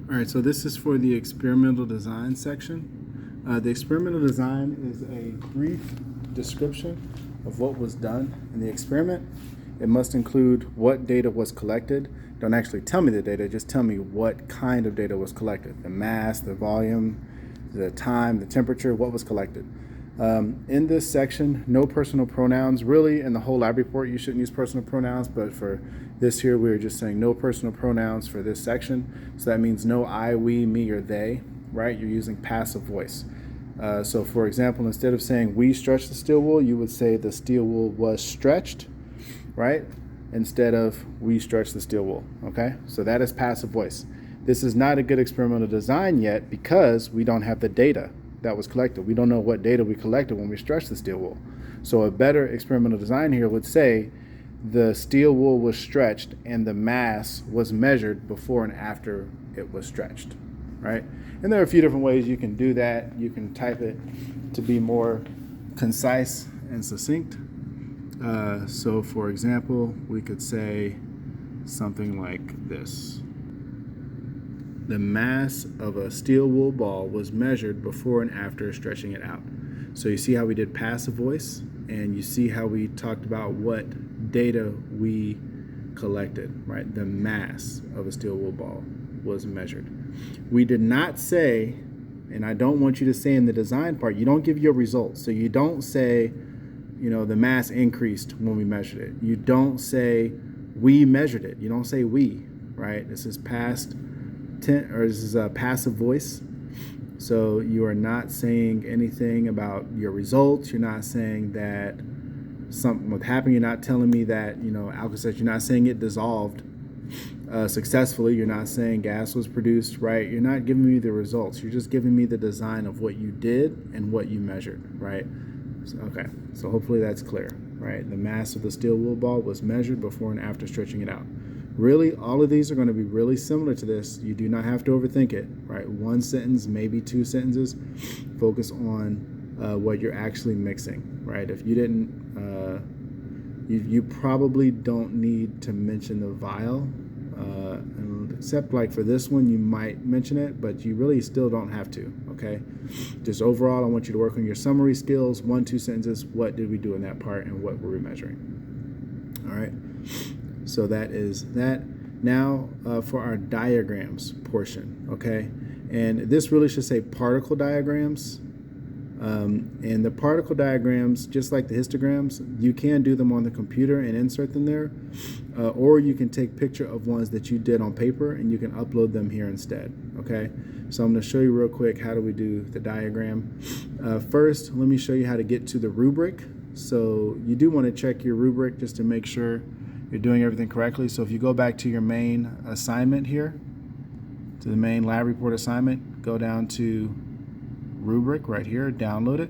All right, so this is for the experimental design section. The experimental design is a brief description of what was done in the experiment. It must include what data was collected. Don't actually tell me the data, just tell me what kind of data was collected. The mass, the volume, the time, the temperature, what was collected. In this section, no personal pronouns. Really, in the whole lab report, you shouldn't use personal pronouns, but for this here, we're just saying no personal pronouns for this section. So that means no I, we, me, or they, right? You're using passive voice. So for example, instead of saying we stretched the steel wool, you would say the steel wool was stretched, right? Instead of we stretched the steel wool, okay? So that is passive voice. This is not a good experimental design yet because we don't have the data that was collected. We don't know what data we collected when we stretched the steel wool. So a better experimental design here would say the steel wool was stretched and the mass was measured before and after it was stretched, right? And there are a few different ways you can do that. You can type it to be more concise and succinct. So for example, we could say something like this. The mass of a steel wool ball was measured before and after stretching it out. So you see how we did passive voice, and you see how we talked about what data we collected, right? The mass of a steel wool ball was measured. We did not say, and I don't want you to say in the design part, you don't give your results. So you don't say, you know, the mass increased when we measured it. You don't say we measured it. You don't say we, right? This is past tense, or this is a passive voice. So you are not saying anything about your results. You're not saying that something was happening. You're not telling me that, you know, alka-seltzer. You're not saying it dissolved successfully. You're not saying gas was produced, right? You're not giving me the results. You're just giving me the design of what you did and what you measured, right? So, okay, so hopefully that's clear, right? The mass of the steel wool ball was measured before and after stretching it out. Really, all of these are going to be really similar to this. You do not have to overthink it, right? One sentence, maybe two sentences. Focus on what you're actually mixing, right? If you didn't, you probably don't need to mention the vial, except like for this one, you might mention it, but you really still don't have to, okay? Just overall, I want you to work on your summary skills, 1-2 sentences. What did we do in that part and what were we measuring? All right. So that is that. Now for our diagrams portion, okay? And this really should say particle diagrams. And the particle diagrams, just like the histograms, you can do them on the computer and insert them there. Or you can take picture of ones that you did on paper and you can upload them here instead, okay? So I'm gonna show you real quick how do we do the diagram. First, let me show you how to get to the rubric. So you do wanna check your rubric just to make sure you're doing everything correctly. So if you go back to your main assignment here, to the main lab report assignment, go down to Rubric right here, download it,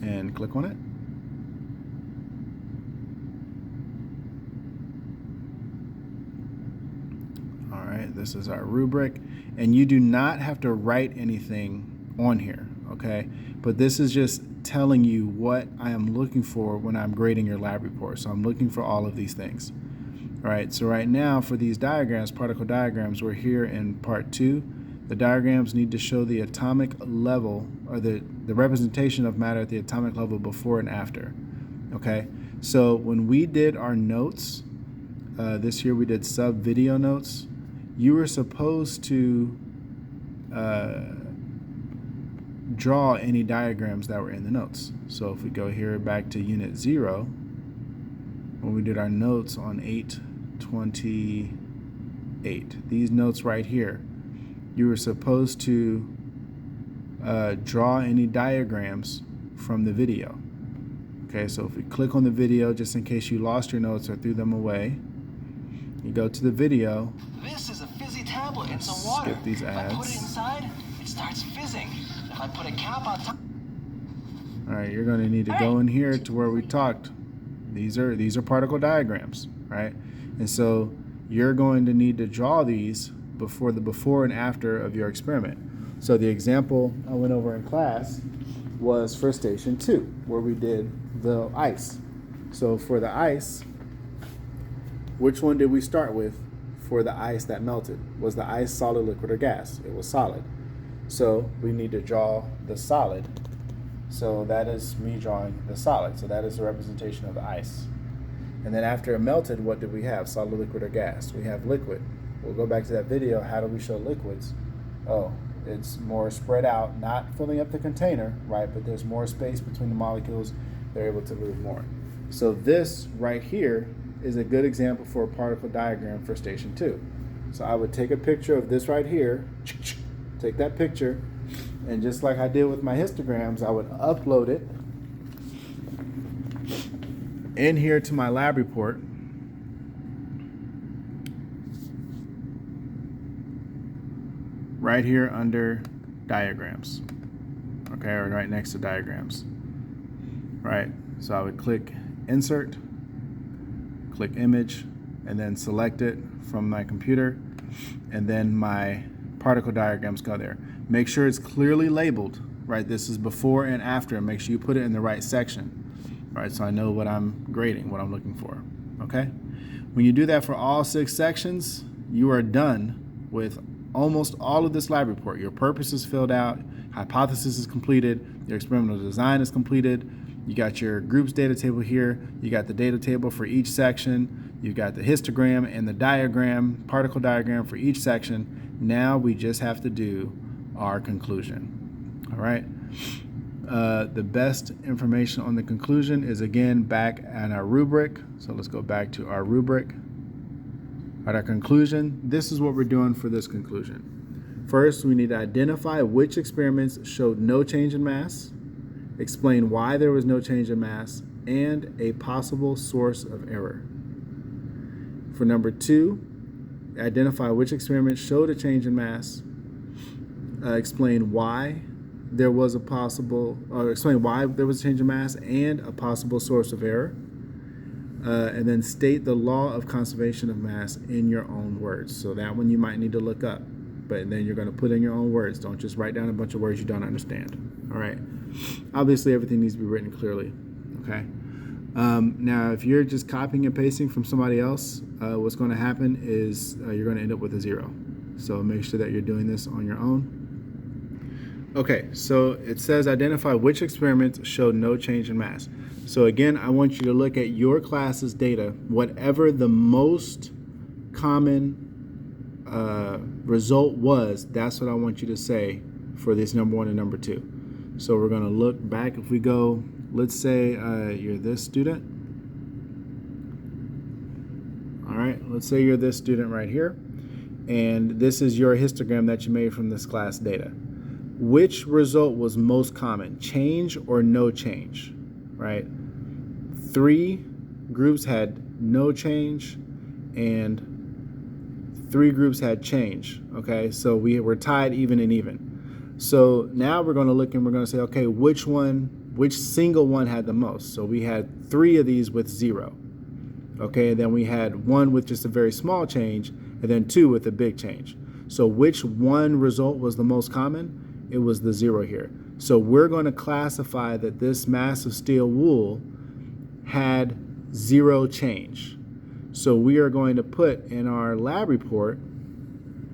and click on it. All right, this is our rubric, and you do not have to write anything on here, okay? But this is just telling you what I am looking for when I'm grading your lab report. So I'm looking for all of these things. All right, so right now for these diagrams, particle diagrams, we're here in part 2. The diagrams need to show the atomic level, or the representation of matter at the atomic level before and after, okay? So when we did our notes, this year we did sub-video notes, you were supposed to draw any diagrams that were in the notes. So if we go here back to unit 0, when we did our notes on 8/28, these notes right here, you were supposed to draw any diagrams from the video. Okay, so if we click on the video, just in case you lost your notes or threw them away, you go to the video. This is a fizzy tablet in some water. Skip these ads. If I put it inside, it starts fizzing. If I put a cap on top. All right, you're going to need to go in here to where we talked. These are particle diagrams, right? And so you're going to need to draw these before the before and after of your experiment. So the example I went over in class was for station 2, where we did the ice. So for the ice, which one did we start with for the ice that melted. Was the ice solid, liquid, or gas? It was solid. So we need to draw the solid. So that is me drawing the solid. So that is a representation of the ice. And then after it melted, what did we have? Solid, liquid, or gas? We have liquid. We'll go back to that video. How do we show liquids? Oh, it's more spread out, not filling up the container, right? But there's more space between the molecules. They're able to move more. So this right here is a good example for a particle diagram for station 2. So I would take a picture of this right here, take that picture, and just like I did with my histograms, I would upload it in here to my lab report. Right here under diagrams, okay, or right next to diagrams, right? So I would click insert, click image, and then select it from my computer, and then my particle diagrams go there. Make sure it's clearly labeled, right? This is before and after, and make sure you put it in the right section, right? So I know what I'm grading, what I'm looking for, okay? When you do that for all 6 sections, you are done with almost all of this lab report. Your purpose is filled out, hypothesis is completed, your experimental design is completed, you got your groups data table here, you got the data table for each section, you got the histogram and the diagram, particle diagram for each section. Now we just have to do our conclusion, all right? The best information on the conclusion is again back at our rubric. So let's go back to our rubric. At our conclusion, this is what we're doing for this conclusion. First, we need to identify which experiments showed no change in mass, explain why there was no change in mass, and a possible source of error. For number 2, identify which experiments showed a change in mass, explain why there was a possible, or explain why there was a change in mass and a possible source of error. And then state the law of conservation of mass in your own words. So that one you might need to look up, but then you're going to put in your own words. Don't just write down a bunch of words you don't understand. All right. Obviously, everything needs to be written clearly. Okay. Now, if you're just copying and pasting from somebody else, what's going to happen is you're going to end up with a 0. So make sure that you're doing this on your own. Okay. So it says identify which experiments showed no change in mass. So again, I want you to look at your class's data, whatever the most common result was, that's what I want you to say for this number 1 and number 2. So we're gonna look back. If we go, let's say you're this student. All right, let's say you're this student right here. And this is your histogram that you made from this class data. Which result was most common, change or no change? Right? 3 groups had no change and 3 groups had change. Okay, so we were tied even and even. So now we're going to look and we're going to say, okay, which single one had the most? So we had 3 of these with 0. Okay, and then we had 1 with just a very small change and then 2 with a big change. So which one result was the most common? It was the 0 here. So we're going to classify that this mass of steel wool had 0 change. So we are going to put in our lab report,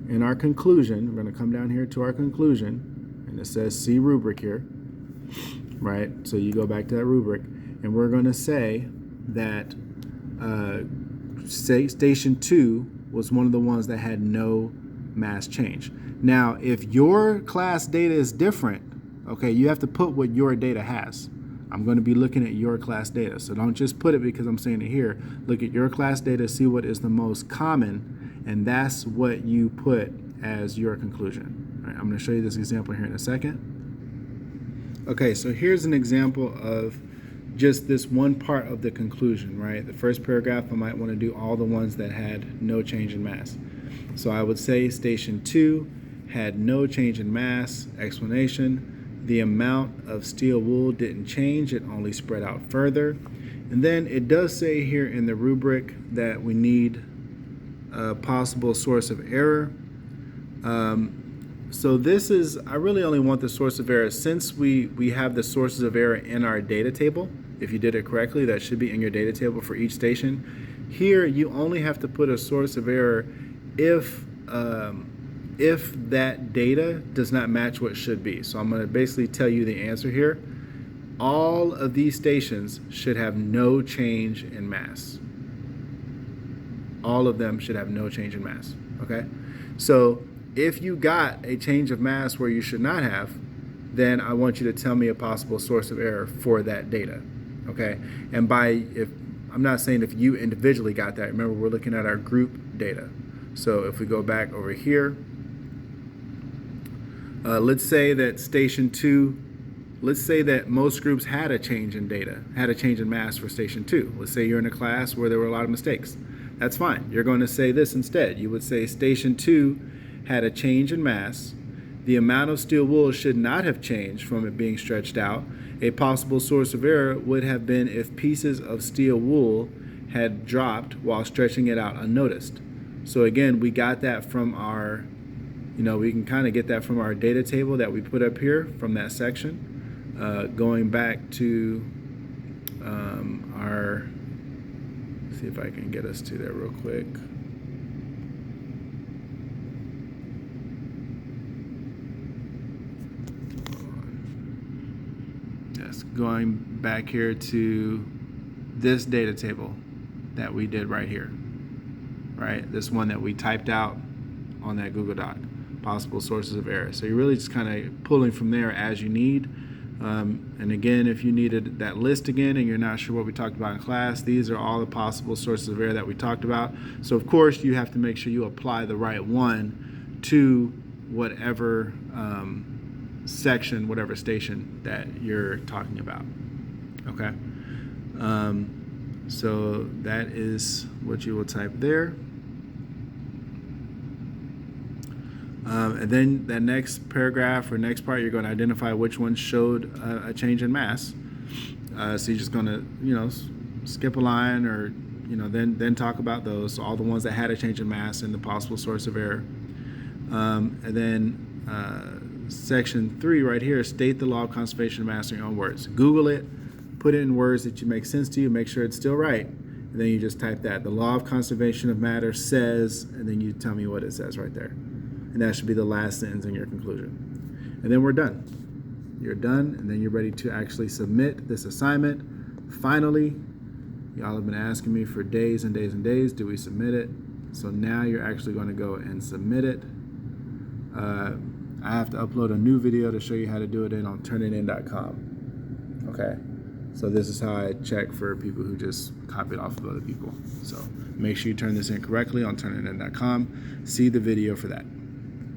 in our conclusion, we're going to come down here to our conclusion, and it says see rubric here, right? So you go back to that rubric, and we're going to say that station 2 was one of the ones that had no mass change. Now, if your class data is different, okay, you have to put what your data has. I'm going to be looking at your class data. So don't just put it because I'm saying it here. Look at your class data, see what is the most common, and that's what you put as your conclusion. All right, I'm going to show you this example here in a second. Okay, so here's an example of just this one part of the conclusion, right? The first paragraph, I might want to do all the ones that had no change in mass. So I would say station 2 had no change in mass, explanation. The amount of steel wool didn't change, it only spread out further. And then it does say here in the rubric that we need a possible source of error. So this is, I really only want the source of error since we have the sources of error in our data table. If you did it correctly, that should be in your data table for each station. Here, you only have to put a source of error if that data does not match what should be. So I'm going to basically tell you the answer here. All of these stations should have no change in mass. All of them should have no change in mass. Okay? So if you got a change of mass where you should not have, then I want you to tell me a possible source of error for that data. Okay? And if I'm not saying if you individually got that. Remember, we're looking at our group data. So if we go back over here, let's say that station 2, let's say that most groups had a change in data, had a change in mass for station 2. Let's say you're in a class where there were a lot of mistakes. That's fine. You're going to say this instead. You would say station 2 had a change in mass. The amount of steel wool should not have changed from it being stretched out. A possible source of error would have been if pieces of steel wool had dropped while stretching it out unnoticed. So again, we got that from our, we can kind of get that from our data table that we put up here from that section. Going back to our, see if I can get us to there real quick. Yes, going back here to this data table that we did right here, right? This one that we typed out on that Google Doc, possible sources of error. So you're really just kind of pulling from there as you need. And again, if you needed that list again and you're not sure what we talked about in class, these are all the possible sources of error that we talked about. So of course you have to make sure you apply the right one to whatever section, whatever station that you're talking about. Okay. So that is what you will type there. And then that next paragraph or next part, you're going to identify which one showed a change in mass. So you're just going to, skip a line or, then talk about those. So all the ones that had a change in mass and the possible source of error. And then section 3 right here, state the law of conservation of mass in your own words. Google it, put it in words that make sense to you, make sure it's still right. And then you just type that. The law of conservation of matter says, and then you tell me what it says right there. And that should be the last sentence in your conclusion. And then we're done. You're done, and then you're ready to actually submit this assignment. Finally, y'all have been asking me for days and days and days, do we submit it? So now you're actually going to go and submit it. I have to upload a new video to show you how to do it on turnitin.com. Okay, so this is how I check for people who just copy it off of other people. So make sure you turn this in correctly on turnitin.com. See the video for that.